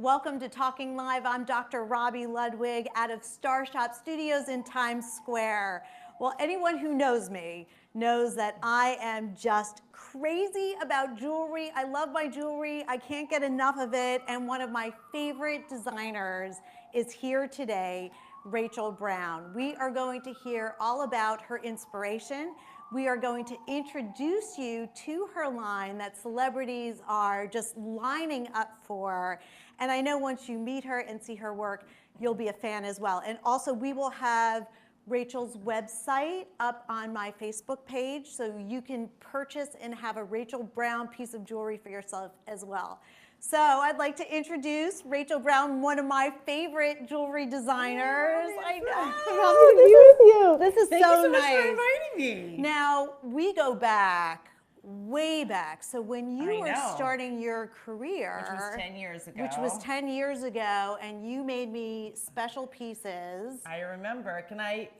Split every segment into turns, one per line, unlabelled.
Welcome to Talking Live. I'm Dr. Robi Ludwig out of Star Shop Studios in Times Square. Well, anyone who knows me knows that I am just crazy about jewelry. I love my jewelry. I can't get enough of it. And one of my favorite designers is here today, Rachel Brown. We are going to hear all about her inspiration. We are going to introduce you to her line that celebrities are just lining up for. And I know once you meet her and see her work, you'll be a fan as well. And also we will have Rachel's website up on my Facebook page, so you can purchase and have a Rachel Brown piece of jewelry for yourself as well. So I'd like to introduce Rachel Brown, one of my favorite jewelry designers. I know. This is
Thank
so
you so
nice.
much for inviting me.
Now, we go back, way back. So when you were starting your career,
which was 10 years ago.
Which was 10 years ago, and you made me special pieces.
I remember.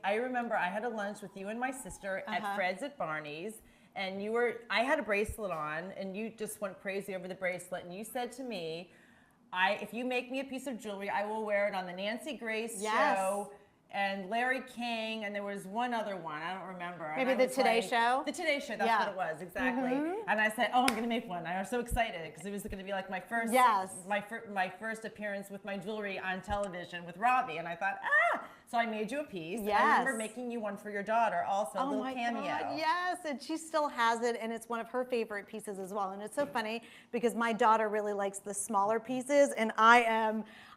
I remember I had a lunch with you and my sister at Fred's at Barney's, and I had a bracelet on, and you just went crazy over the bracelet, and you said to me, if you make me a piece of jewelry, I will wear it on the Nancy Grace show, and Larry King, and there was one other one, I don't remember.
Maybe the Today Show?
The Today Show, that's what it was, exactly. And I said, oh, I'm gonna make one. I was so excited, because it was gonna be like my first, my first appearance with my jewelry on television with Robbie, and I thought, so I made you a piece. And I remember making you one for your daughter also, a little cameo.
God, yes, and she still has it, and it's one of her favorite pieces as well. And it's so funny, because my daughter really likes the smaller pieces, and I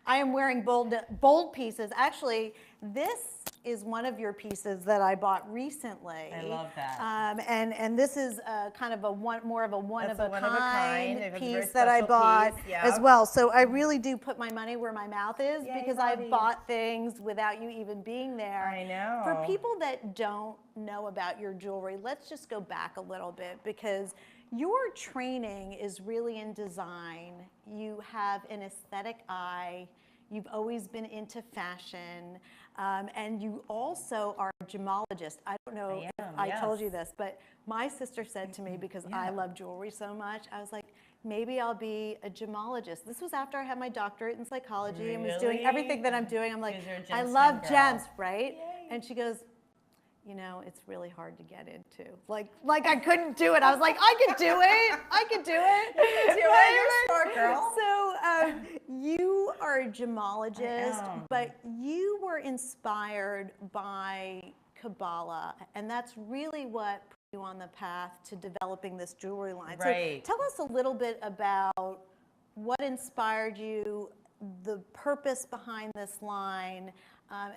am wearing bold pieces. Actually, this is one of your pieces that I bought recently.
I love that.
And this is kind of more of a one of a kind piece that I bought as well. So I really do put my money where my mouth is, because I've bought things without you even being there.
I know.
For people that don't know about your jewelry, let's just go back a little bit, because your training is really in design. You have an aesthetic eye. You've always been into fashion, and you also are a gemologist. I don't know if I told you this, but my sister said to me, because I love jewelry so much, I was like, maybe I'll be a gemologist. This was after I had my doctorate in psychology and was doing everything that I'm doing. I'm like, I love gems, right?
Yay.
And she goes, you know, it's really hard to get into. Like I couldn't do it. I was like, I could do it. I could do it.
You're smart, girl.
So you are a gemologist, but you were inspired by Kabbalah, and that's really what put you on the path to developing this jewelry line.
Right.
So tell us a little bit about what inspired you, the purpose behind this line,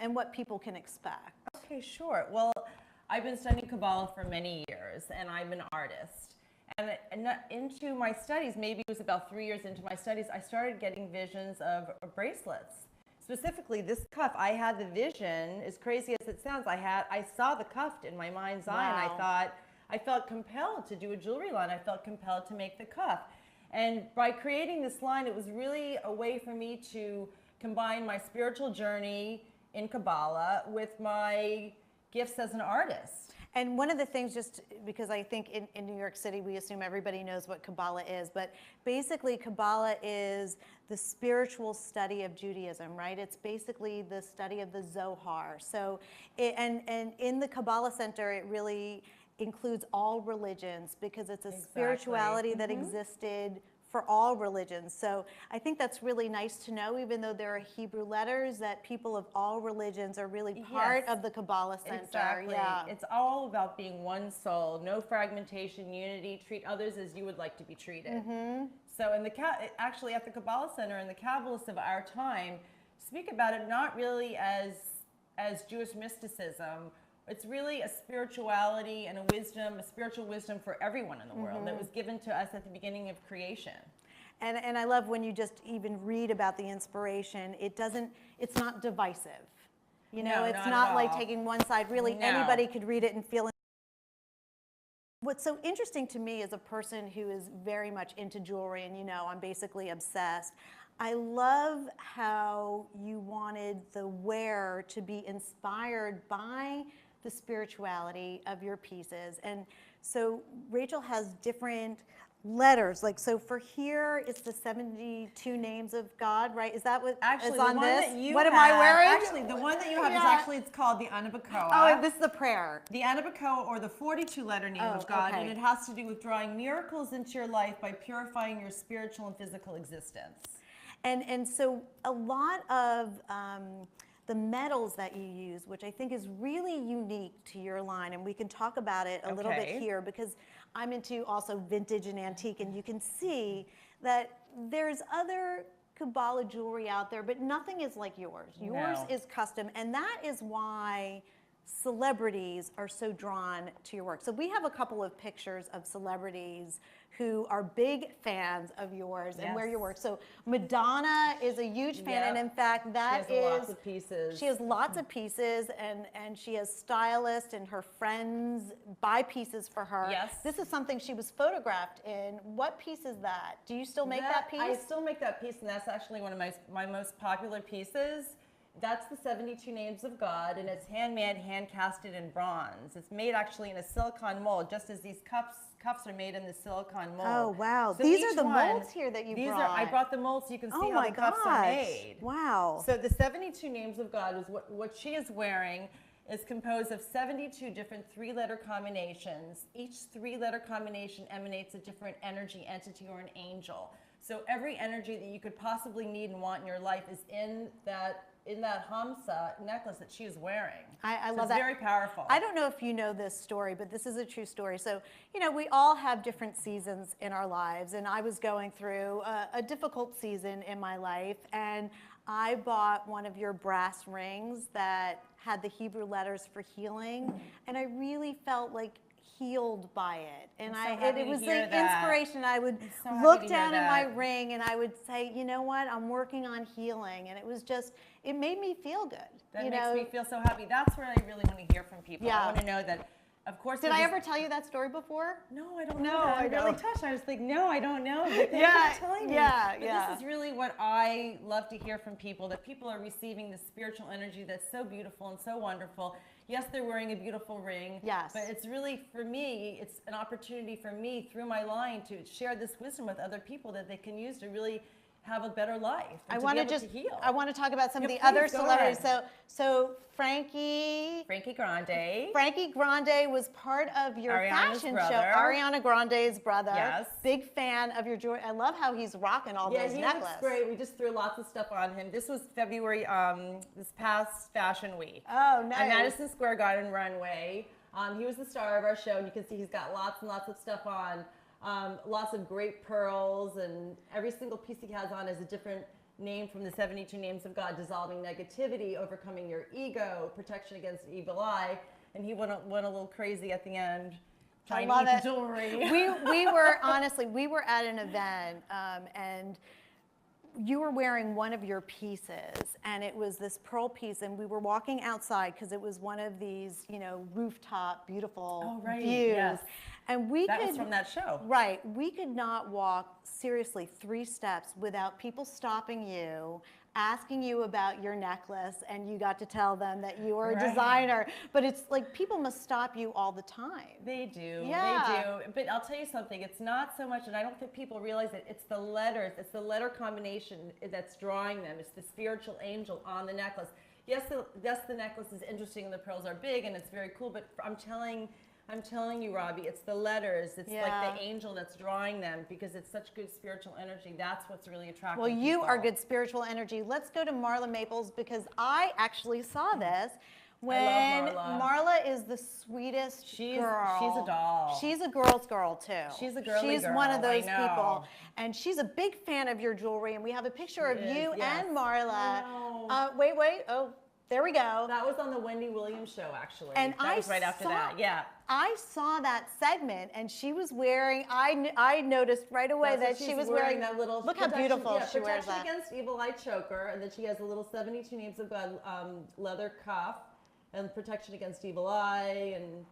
and what people can expect.
Okay, sure. Well, I've been studying Kabbalah for many years, and I'm an artist. And into my studies, maybe it was about 3 years into my studies, I started getting visions of bracelets. Specifically, this cuff, I had the vision, as crazy as it sounds, I saw the cuff in my mind's eye, and I thought, I felt compelled to do a jewelry line. I felt compelled to make the cuff. And by creating this line, it was really a way for me to combine my spiritual journey in Kabbalah with my gifts as an artist.
And one of the things, just because I think in New York City, we assume everybody knows what Kabbalah is, but basically Kabbalah is the spiritual study of Judaism, right? It's basically the study of the Zohar. So, and in the Kabbalah Center, it really includes all religions, because it's a spirituality that existed for all religions. So I think that's really nice to know, even though there are Hebrew letters, that people of all religions are really part of the Kabbalah Center.
Exactly. It's all about being one soul, no fragmentation, unity, treat others as you would like to be treated. So actually at the Kabbalah Center, and the Kabbalists of our time speak about it not really as Jewish mysticism. It's really a spirituality and a wisdom, a spiritual wisdom for everyone in the world that was given to us at the beginning of creation.
And I love when you just even read about the inspiration, it's not divisive. You know, it's not like taking one side. Really, anybody could read it and feel it. What's so interesting to me as a person who is very much into jewelry, and you know, I'm basically obsessed, I love how you wanted the wearer to be inspired by the spirituality of your pieces. And so Rachel has different letters. Like, so for here, it's the 72 names of God, right? Is that what
Actually,
is
the
on
one
this?
that you
What
have,
am I wearing?
Actually, the one that you have is actually, it's called the Anabacoa.
Oh, and this is the prayer.
The Anabacoa, or the 42-letter name of God, and it has to do with drawing miracles into your life by purifying your spiritual and physical existence.
And so a lot of the metals that you use, which I think is really unique to your line, and we can talk about it a little bit here because I'm into also vintage and antique, and you can see that there's other Kabbalah jewelry out there, but nothing is like yours. Yours is custom, and that is why celebrities are so drawn to your work. So we have a couple of pictures of celebrities who are big fans of yours and wear your work. So Madonna is a huge fan, and in fact, that
she has lots of pieces.
She has lots of pieces, and she has stylists and her friends buy pieces for her.
Yes.
This is something she was photographed in. What piece is that? Do you still make that piece?
I still make that piece, and that's actually one of my most popular pieces. That's the 72 names of God, and it's handmade, hand-casted in bronze. It's made actually in a silicone mold, just as these cups are made in the silicone mold.
Oh, wow.
So
these are the molds here that you brought.
I brought the molds so you can see how the cups are made.
Wow.
So the 72 names of God is what she is wearing is composed of 72 different three-letter combinations. Each three-letter combination emanates a different energy, entity, or an angel. So every energy that you could possibly need and want in your life is in that Hamsa necklace that she is wearing.
I love
it's
that.
Very powerful.
I don't know if you know this story, but this is a true story. So, you know, we all have different seasons in our lives, and I was going through a difficult season in my life, and I bought one of your brass rings that had the Hebrew letters for healing, and I really felt like healed by it, and it was like inspiration. I would look down at my ring and I would say, you know what, I'm working on healing, and it was just, it made me feel good.
That makes me feel so happy. That's what I really want to hear from people. I want to know that, of course.
Did I ever tell you that story before?
No, I don't know. I'm really touched. I was like, no, I don't know. But thank you for telling me. But this is really what I love to hear from people, that people are receiving this spiritual energy that's so beautiful and so wonderful. Yes, they're wearing a beautiful ring.
Yes.
But it's really, for me, it's an opportunity for me through my line to share this wisdom with other people that they can use to really have a better life. I want to heal.
I want to talk about some of the other celebrities. So Frankie
Grande.
Frankie Grande was part of your fashion
brother.
show. Ariana Grande's brother.
Yes.
Big fan of your jewelry. I love how he's rocking all those necklaces.
Yeah, he looks great. We just threw lots of stuff on him. This was February, this past Fashion Week.
Oh, nice.
At Madison Square Garden runway. He was the star of our show, and you can see he's got lots and lots of stuff on. Lots of great pearls, and every single piece he has on is a different name from the 72 names of God: dissolving negativity, overcoming your ego, protection against evil eye. And he went a little crazy at the end, trying to eat the jewelry.
We were honestly, we were at an event, and you were wearing one of your pieces, and it was this pearl piece, and we were walking outside because it was one of these, you know, rooftop beautiful views.
Yes.
And
that was from that show.
Right. We could not walk seriously 3 steps without people stopping you, asking you about your necklace, and you got to tell them that you were a designer. But it's like people must stop you all the time.
They do.
Yeah.
They do. But I'll tell you something. It's not so much, and I don't think people realize it. It's the letters. It's the letter combination that's drawing them. It's the spiritual angel on the necklace. Yes, the necklace is interesting, and the pearls are big, and it's very cool. But I'm telling you, Robbie, it's the letters. It's like the angel that's drawing them, because it's such good spiritual energy. That's what's really attractive.
Well, you are good spiritual energy. Let's go to Marla Maples, because I actually saw this when
I love Marla.
Marla is the sweetest girl.
She's a doll.
She's a girl's girl, too.
She's a girly
She's
girl.
one of those people. And she's a big fan of your jewelry. And we have a picture of you and Marla. Wait. Oh, there we go.
That was on the Wendy Williams show, actually.
And
that was right after that. Yeah.
I saw that segment, and she was wearing. I noticed right away that she was wearing
that little.
Look how beautiful she wears that.
Protection against evil eye choker, and then she has a little 72 names of God leather cuff, and protection against evil eye, and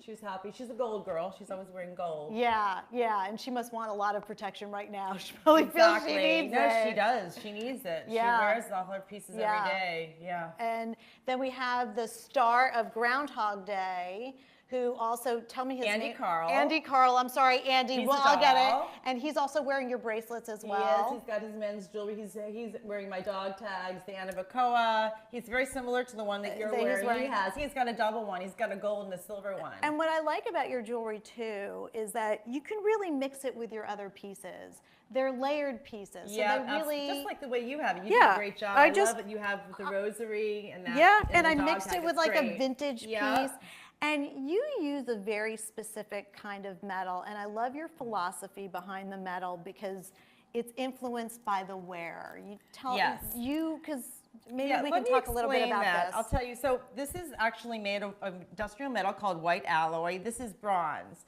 she's happy. She's a gold girl. She's always wearing gold.
Yeah, and she must want a lot of protection right now. She probably feels she needs it.
No, she does. She needs it.
Yeah.
She wears all her pieces every day. Yeah.
And then we have the star of Groundhog Day, who also, tell me his
Andy
name.
Carl.
Andy Carl, I'm sorry, Andy.
He's
Well,
a
I'll get it.
doll.
And he's also wearing your bracelets as
He
well.
is. He's got his men's jewelry. He's wearing my dog tags, the Anabacoa. He's very similar to the one that you're wearing. He's got a double one. He's got a gold and a silver one.
And what I like about your jewelry too is that you can really mix it with your other pieces. They're layered pieces.
Yeah,
so they really,
just like the way you have it. You
Yeah,
do a great job.
I
I
just-
love it. You have the rosary and that.
yeah, and
the
I
dog
mixed
tag.
it with
It's
like a
great.
vintage
Yeah.
piece. And you use a very specific kind of metal, and I love your philosophy behind the metal because it's influenced by the wearer. You tell because maybe we can talk a little bit about
that.
this.
I'll tell you. So this is actually made of industrial metal called white alloy. This is bronze.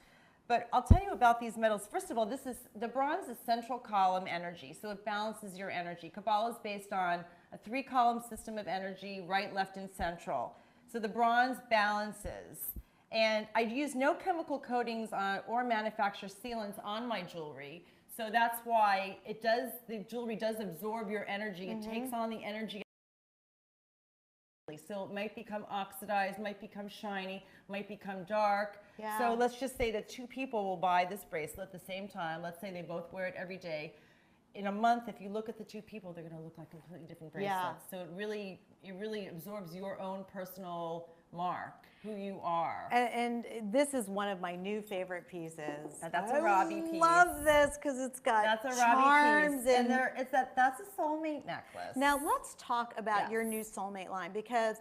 But I'll tell you about these metals. First of all, the bronze is central column energy, so it balances your energy. Kabbalah is based on a 3-column system of energy, right, left, and central. So the bronze balances. And I use no chemical coatings or manufacture sealants on my jewelry. So that's why the jewelry does absorb your energy. It takes on the energy. So it might become oxidized, might become shiny, might become dark.
Yeah.
So let's just say that 2 people will buy this bracelet at the same time. Let's say they both wear it every day. In a month, if you look at the 2 people, they're going to look like completely different bracelets. So it really absorbs your own personal mark, who you are.
And this is one of my new favorite pieces.
That's a Robi piece.
I love this because it's got
That's a
charms
Robi piece. And that's a soulmate necklace.
Now let's talk about
Yes.
your new soulmate line because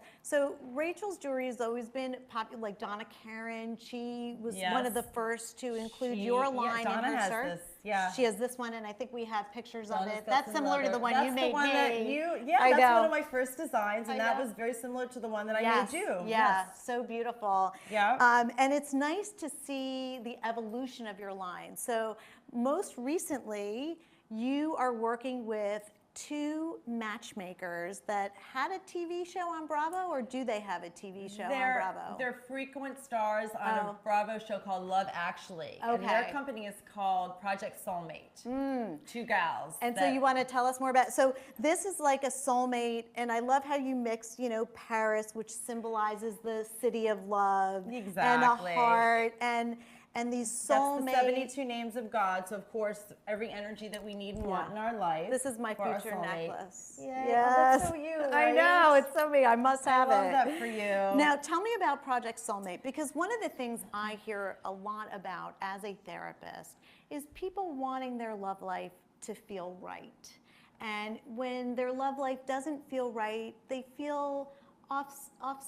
Rachel's jewelry has always been popular. Like Donna Karan, she was one of the first to include your line
Donna
in her
has
shirt.
this, yeah.
She has this one, and I think we have pictures of
Donna's
it.
got
That's
some
similar to the one you made
one
me.
that
I
that's
know.
one of my first designs, and
I
that
know.
was very similar to the one that I
Yes,
made you.
yeah, so beautiful.
Yeah.
And it's nice to see the evolution of your line. So most recently, you are working with 2 matchmakers that had a TV show on Bravo, or do they have a TV show on Bravo?
They're frequent stars on a Bravo show called Love Actually. And their company is called Project Soulmate. 2 gals.
And so you want to tell us more about, so this is like a soulmate, and I love how you mixed, Paris, which symbolizes the city of love.
Exactly.
And a heart, and these soulmates.
That's the 72 names of God. So of course, every energy that we need and want in our life.
This is my
for our
future
soulmate.
necklace.
Yeah,
Yes.
that's so you,
I
right?
know, it's so me. I must have
I love
it.
that for you.
Now, tell me about Project Soulmate, because one of the things I hear a lot about as a therapist is people wanting their love life to feel right. And when their love life doesn't feel right, they feel off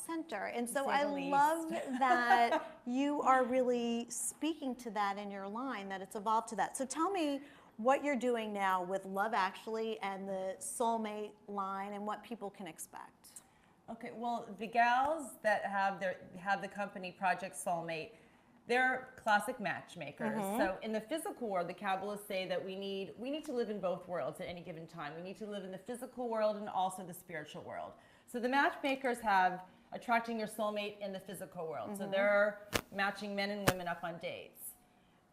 center. And so I love that you are really speaking to that in your line, that it's evolved to that. So tell me what you're doing now with Love Actually and the Soulmate line and what people can expect.
Okay, well, the gals that have the company Project Soulmate, they're classic matchmakers. So in the physical world, the Kabbalists say that we need to live in both worlds at any given time. We need to live in the physical world and also the spiritual world. So the matchmakers have attracting your soulmate in the physical world. So they're matching men and women up on dates.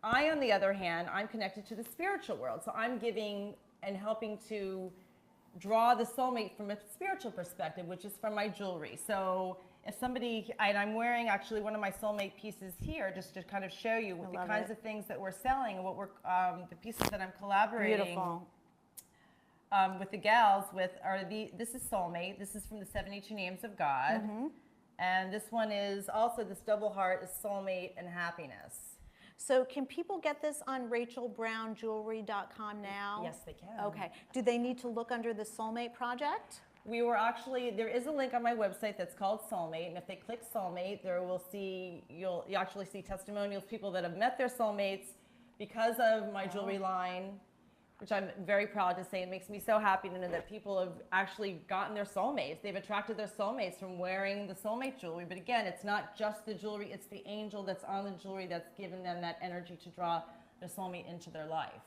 I, on the other hand, I'm connected to the spiritual world. So I'm giving and helping to draw the soulmate from a spiritual perspective, which is from my jewelry. So if somebody, and I'm wearing actually one of my soulmate pieces here, just to kind of show you the kinds of things that we're selling and what we're, the pieces that I'm collaborating.
Beautiful.
With the gals with this is Soulmate. This is from the 72 Names of God. And this one is also, this double heart is Soulmate and Happiness.
So can people get this on rachelbrownjewelry.com now?
Yes, they can.
Okay. Do they need to look under the Soulmate Project?
We were actually, there is a link on my website that's called Soulmate, and if they click Soulmate, you'll actually see testimonials, people that have met their soulmates because of my jewelry line, which I'm very proud to say. It makes me so happy to know that people have actually gotten their soulmates. They've attracted their soulmates from wearing the soulmate jewelry. But again, it's not just the jewelry, it's the angel that's on the jewelry that's given them that energy to draw their soulmate into their life.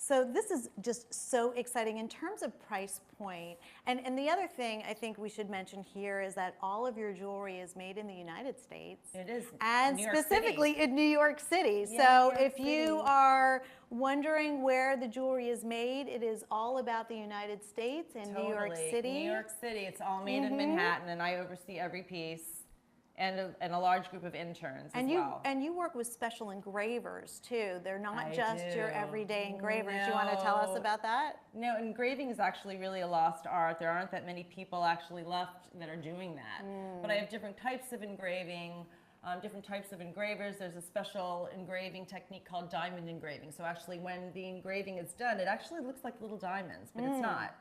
So this is just so exciting in terms of price point. And the other thing I think we should mention here is that all of your jewelry is made in the United States.
It is.
And
New York
specifically
City.
in New York City.
Yeah,
So
New York
if you
City.
are wondering where the jewelry is made, it is all about the United States and New York City.
New York City. It's all made in Manhattan, and I oversee every piece. and a large group of interns
And
as well.
and you work with special engravers too. They're not
I
just your
do.
everyday engravers. You want to tell us
No.
about that?
No, engraving is actually really a lost art. There aren't that many people actually left that are doing that. But I have different types of engraving, different types of engravers. There's a special engraving technique called diamond engraving. So actually when the engraving is done, it actually looks like little diamonds, but it's not.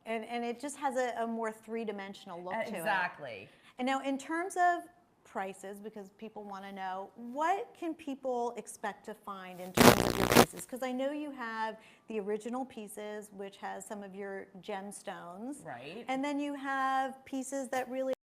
And it just has a more three-dimensional look to it.
Exactly.
And now in terms of prices, because people want to know, what can people expect to find in terms of your pieces? Because I know you have the original pieces, which has some of your gemstones.
Right.
And then you have pieces that really,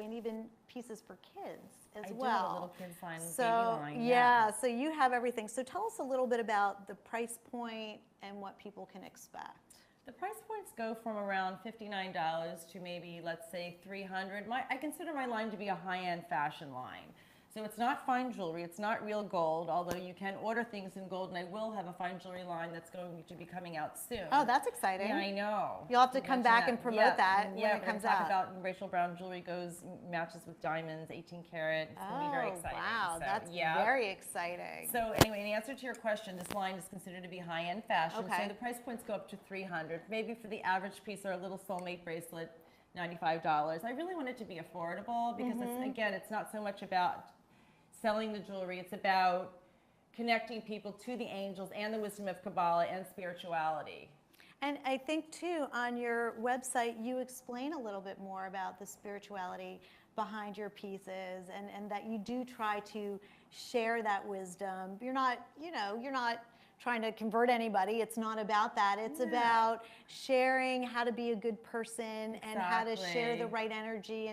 and even pieces for kids as
I do
well.
have a little kids line, baby
So
line.
yeah, so you have everything. So tell us a little bit about the price point and what people can expect.
The price points go from around $59 to maybe, let's say, $300. I consider my line to be a high-end fashion line. So it's not fine jewelry, it's not real gold, although you can order things in gold, and I will have a fine jewelry line that's going to be coming out soon.
Oh, that's exciting.
Yeah, I know.
You'll have to come back and promote that when
yeah,
it comes
we're gonna
out.
talk about Rachel Brown jewelry matches with diamonds, 18 karat. It's going to be very exciting.
Wow,
So,
that's
yeah.
very exciting.
So anyway, in answer to your question, this line is considered to be high-end fashion.
Okay.
So the price points go up to $300. Maybe for the average piece or a little soulmate bracelet, $95. I really want it to be affordable because it's not so much about selling the jewelry. It's about connecting people to the angels and the wisdom of Kabbalah and spirituality.
And I think too, on your website, you explain a little bit more about the spirituality behind your pieces and that you do try to share that wisdom. You're not trying to convert anybody. It's not about that. It's about sharing how to be a good person and how to share the right energy.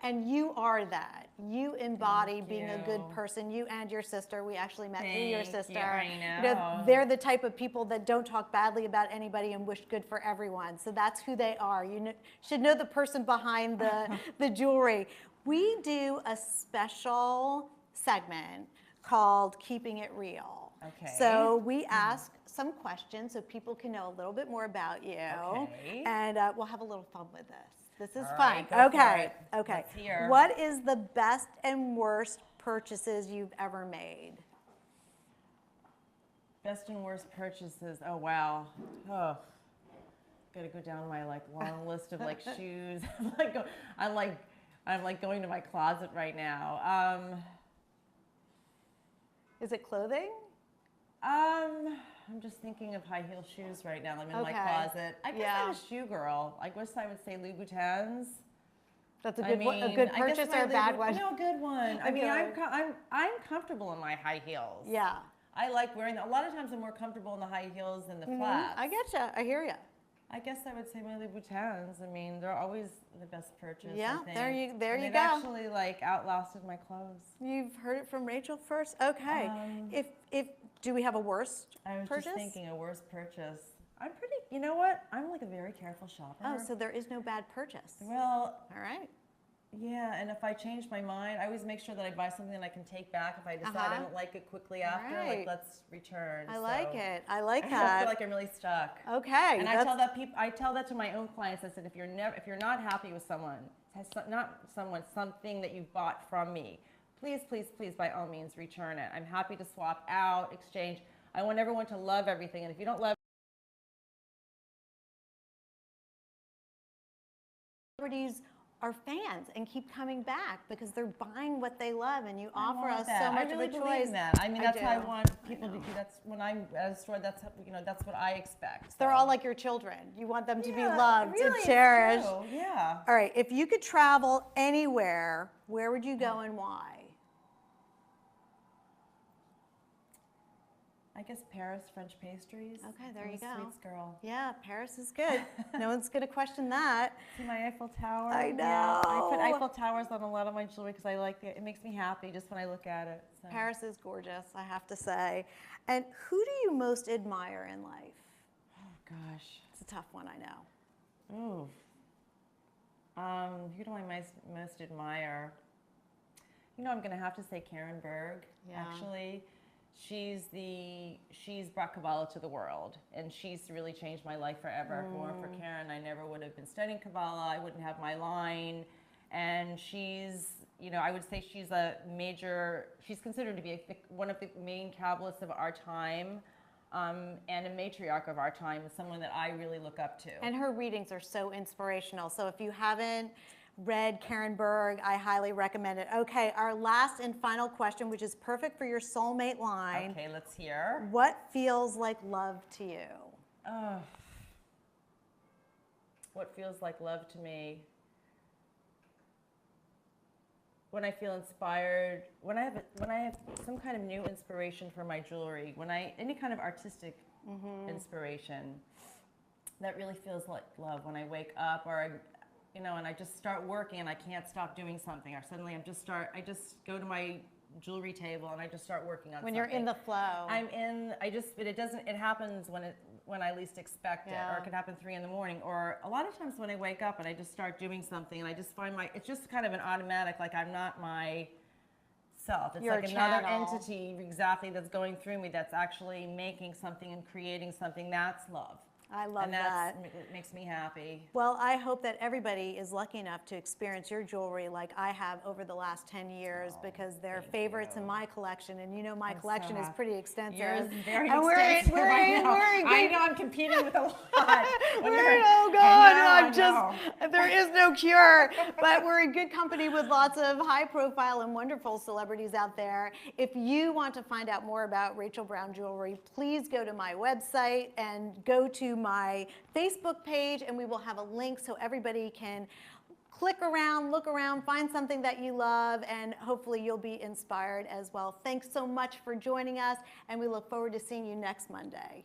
And you are that. You embody being a good person. You and your sister. We actually met through your sister.
You, I know.
You know, they're the type of people that don't talk badly about anybody and wish good for everyone. So that's who they are. You should know the person behind the jewelry. We do a special segment called Keeping It Real.
Okay.
So we ask some questions so people can know a little bit more about you.
Okay.
And we'll have a little fun with this. This is
All
fun.
right, go for
Okay.
it.
Okay.
Let's hear.
What is the best and worst purchases you've ever made?
Best and worst purchases. Oh wow. Oh, gotta go down my long list of shoes. I'm like going to my closet right now.
Is it clothing?
I'm just thinking of high heel shoes right now. I'm in my closet. I guess I'm a shoe girl. I guess I would say Louboutins.
That's a good purchase or a bad one?
No, a good one. I mean, I'm comfortable in my high heels.
Yeah.
I like wearing them. A lot of times I'm more comfortable in the high heels than the flats.
I getcha. I hear ya.
I guess I would say my Louboutins. I mean, they're always the best purchase.
Yeah,
I think.
there you
They've
go.
actually outlasted my clothes.
You've heard it from Rachel first. Okay. If do we have a worst
I was
purchase?
just thinking a worst purchase. I'm pretty. You know what? I'm like a very careful shopper.
Oh, so there is no bad purchase.
Well,
All right.
yeah, and if I change my mind, I always make sure that I buy something that I can take back if I decide I don't like it quickly after.
Right.
Like, let's return.
I like it. I like
I
that.
don't feel like I'm really stuck.
Okay.
And I tell that to my own clients. I said, if you're not happy with something that you bought from me, please, please, please, by all means, return it. I'm happy to swap out, exchange. I want everyone to love everything, and if you don't love
celebrities are fans and keep coming back because they're buying what they love, and you offer us
that.
so much
I really
of a
believe
choice.
in that. I mean, that's how I
do.
want people to do. That's when I'm at a store. That's that's what I expect. So.
They're all like your children. You want them to be
Yeah,
loved
really,
and
it's
cherished.
true. Yeah.
All right. If you could travel anywhere, where would you go and why?
I guess Paris, French pastries.
Okay, there
I'm
you
a
go.
Sweets girl.
Yeah, Paris is good. No one's going to question that.
See my Eiffel Tower.
I know.
Yeah, I put Eiffel Towers on a lot of my jewelry because I like it. It makes me happy just when I look at it. So.
Paris is gorgeous, I have to say. And who do you most admire in life?
Oh gosh.
It's a tough one, I know.
Ooh. Who do I most admire? I'm going to have to say Karen Berg.
Yeah.
Actually, she's brought Kabbalah to the world, and she's really changed my life forever. If it weren't for Karen, I never would have been studying Kabbalah. I wouldn't have my line, And she's, I would say she's she's considered to be one of the main Kabbalists of our time, and a matriarch of our time, someone that I really look up to.
And her readings are so inspirational. So if you haven't read Karen Berg, I highly recommend it. Okay, our last and final question, which is perfect for your soulmate line.
Okay, let's hear.
What feels like love to you?
What feels like love to me? When I feel inspired, when I have some kind of new inspiration for my jewelry, any kind of artistic inspiration, that really feels like love. When I wake up, and I just start working and I can't stop doing something, or suddenly I just go to my jewelry table and I just start working on something.
When you're in the flow.
But it happens when I least expect it, or it can happen 3 a.m, or a lot of times when I wake up and I just start doing something and I just find it's just kind of an automatic, like I'm not myself. It's
You're
like another entity exactly that's going through me, that's actually making something and creating something. That's love.
I love that.
It makes me happy.
Well, I hope that everybody is lucky enough to experience your jewelry like I have over the last 10 years, because they're favorites in my collection. And my collection is pretty extensive.
Yours is very
and
extensive.
I
know I'm competing with a lot.
Oh God, there is no cure. But we're in good company with lots of high profile and wonderful celebrities out there. If you want to find out more about Rachel Brown Jewelry, please go to my website and go to my Facebook page, and we will have a link so everybody can click around, look around, find something that you love, and hopefully you'll be inspired as well. Thanks so much for joining us, and we look forward to seeing you next Monday.